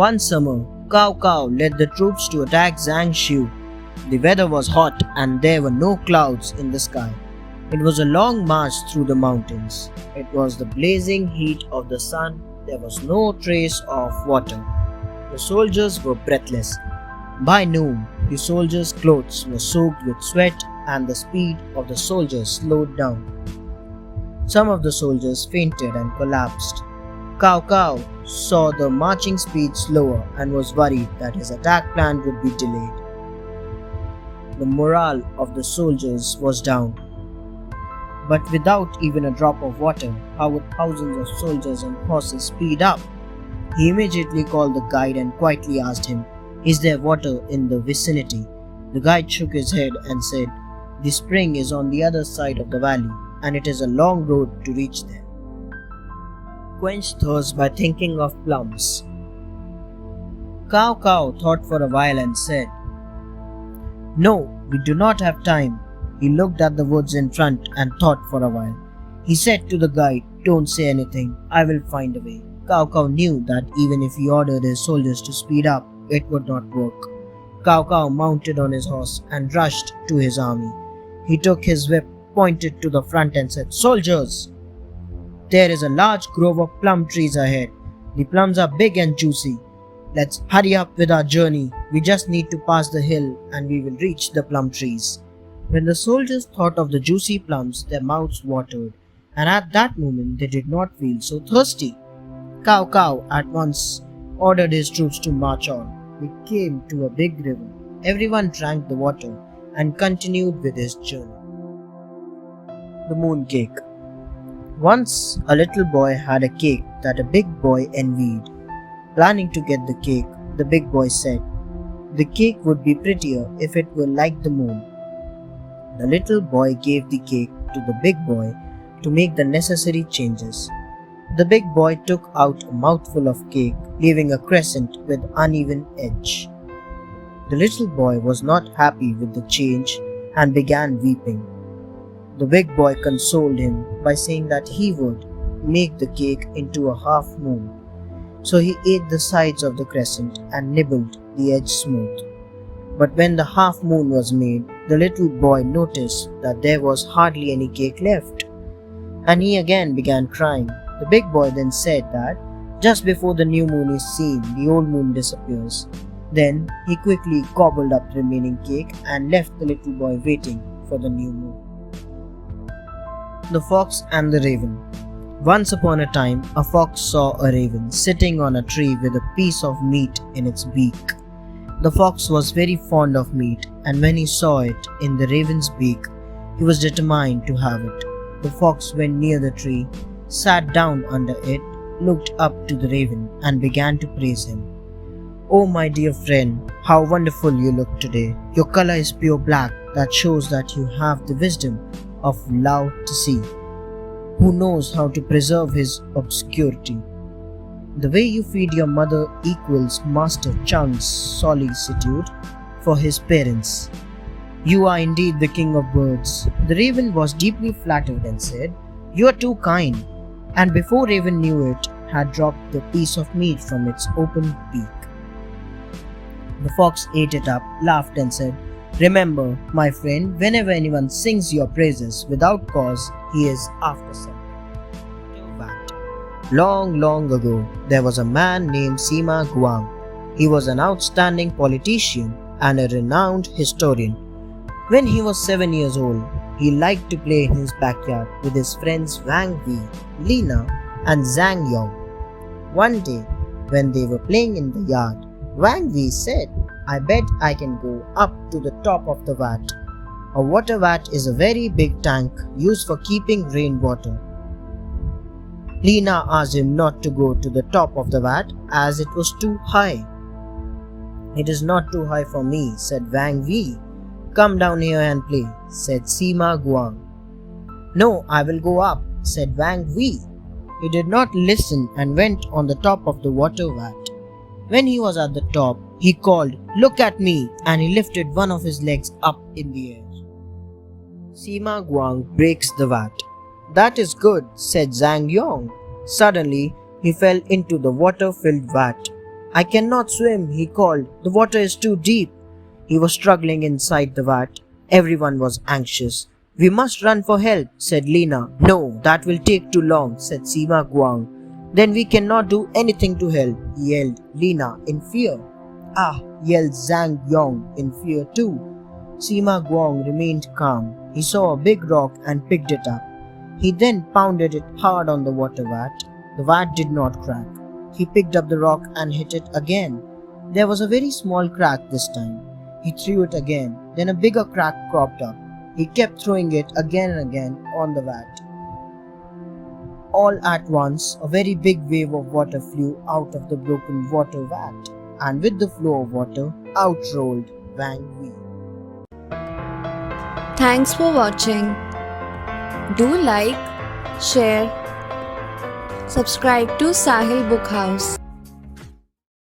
One summer, Cao Cao led the troops to attack Zhang Xiu. The weather was hot and there were no clouds in the sky. It was a long march through the mountains. It was the blazing heat of the sun. There was no trace of water. The soldiers were breathless. By noon, the soldiers' clothes were soaked with sweat and the speed of the soldiers slowed down. Some of the soldiers fainted and collapsed. Cao Cao saw the marching speed slower and was worried that his attack plan would be delayed. The morale of the soldiers was down. But without even a drop of water, how would thousands of soldiers and horses speed up? He immediately called the guide and quietly asked him, "Is there water in the vicinity?" The guide shook his head and said, "The spring is on the other side of the valley, and it is a long road to reach there." Quench thirst by thinking of plums. Cao Cao thought for a while and said, "No, we do not have time." He looked at the woods in front and thought for a while. He said to the guide, "Don't say anything, I will find a way." Cao Cao knew that even if he ordered his soldiers to speed up, it would not work. Cao Cao mounted on his horse and rushed to his army. He took his whip, pointed to the front and said, "Soldiers, there is a large grove of plum trees ahead. The plums are big and juicy. Let's hurry up with our journey. We just need to pass the hill and we will reach the plum trees." When the soldiers thought of the juicy plums, their mouths watered, and at that moment they did not feel so thirsty. Cao Cao at once ordered his troops to march on. They came to a big river. Everyone drank the water and continued with his journey. The moon cake. Once a little boy had a cake that a big boy envied. Planning to get the cake, the big boy said, "The cake would be prettier if it were like the moon." The little boy gave the cake to the big boy to make the necessary changes. The big boy took out a mouthful of cake, leaving a crescent with uneven edge. The little boy was not happy with the change and began weeping. The big boy consoled him by saying that he would make the cake into a half moon. So he ate the sides of the crescent and nibbled the edge smooth. But when the half moon was made, the little boy noticed that there was hardly any cake left, and he again began crying. The big boy then said that just before the new moon is seen, the old moon disappears. Then he quickly gobbled up the remaining cake and left the little boy waiting for the new moon. The Fox and the Raven. Once upon a time, a fox saw a raven sitting on a tree with a piece of meat in its beak. The fox was very fond of meat, and when he saw it in the raven's beak, he was determined to have it. The fox went near the tree, sat down under it, looked up to the raven, and began to praise him. "Oh, my dear friend, how wonderful you look today. Your color is pure black. That shows that you have the wisdom of Lao Tzu, who knows how to preserve his obscurity. The way you feed your mother equals Master Chang's solicitude for his parents. You are indeed the king of birds." The raven was deeply flattered and said, "You are too kind," and before Raven knew it, had dropped the piece of meat from its open beak. The fox ate it up, laughed and said, "Remember, my friend, whenever anyone sings your praises without cause, he is after something." Long, long ago, there was a man named Sima Guang. He was an outstanding politician and a renowned historian. When he was 7 years old, he liked to play in his backyard with his friends Wang Wei, Lina, and Zhang Yong. One day, when they were playing in the yard, Wang Wei said, "I bet I can go up to the top of the vat." A water vat is a very big tank used for keeping rainwater. Lina asked him not to go to the top of the vat as it was too high. "It is not too high for me," said Wang Wei. "Come down here and play," said Sima Guang. "No, I will go up," said Wang Wei. He did not listen and went on the top of the water vat. When he was at the top, he called, "Look at me," and he lifted one of his legs up in the air. Sima Guang breaks the vat. "That is good," said Zhang Yong. Suddenly, he fell into the water-filled vat. I cannot swim, he called. The water is too deep. He was struggling inside the vat. Everyone was anxious. We must run for help, said Lena. No, that will take too long, said Sima Guang. Then we cannot do anything to help, yelled Lena in fear. Ah, yelled Zhang Yong in fear too. Sima Guang remained calm. He saw a big rock and picked it up. He then pounded it hard on the water vat. The vat did not crack. He picked up the rock and hit it again. There was a very small crack this time. He threw it again. Then a bigger crack cropped up. He kept throwing it again and again on the vat. All at once, a very big wave of water flew out of the broken water vat, and with the flow of water, out rolled Wang Wei. Thanks for watching. Do like, share, subscribe to Sahil Book House.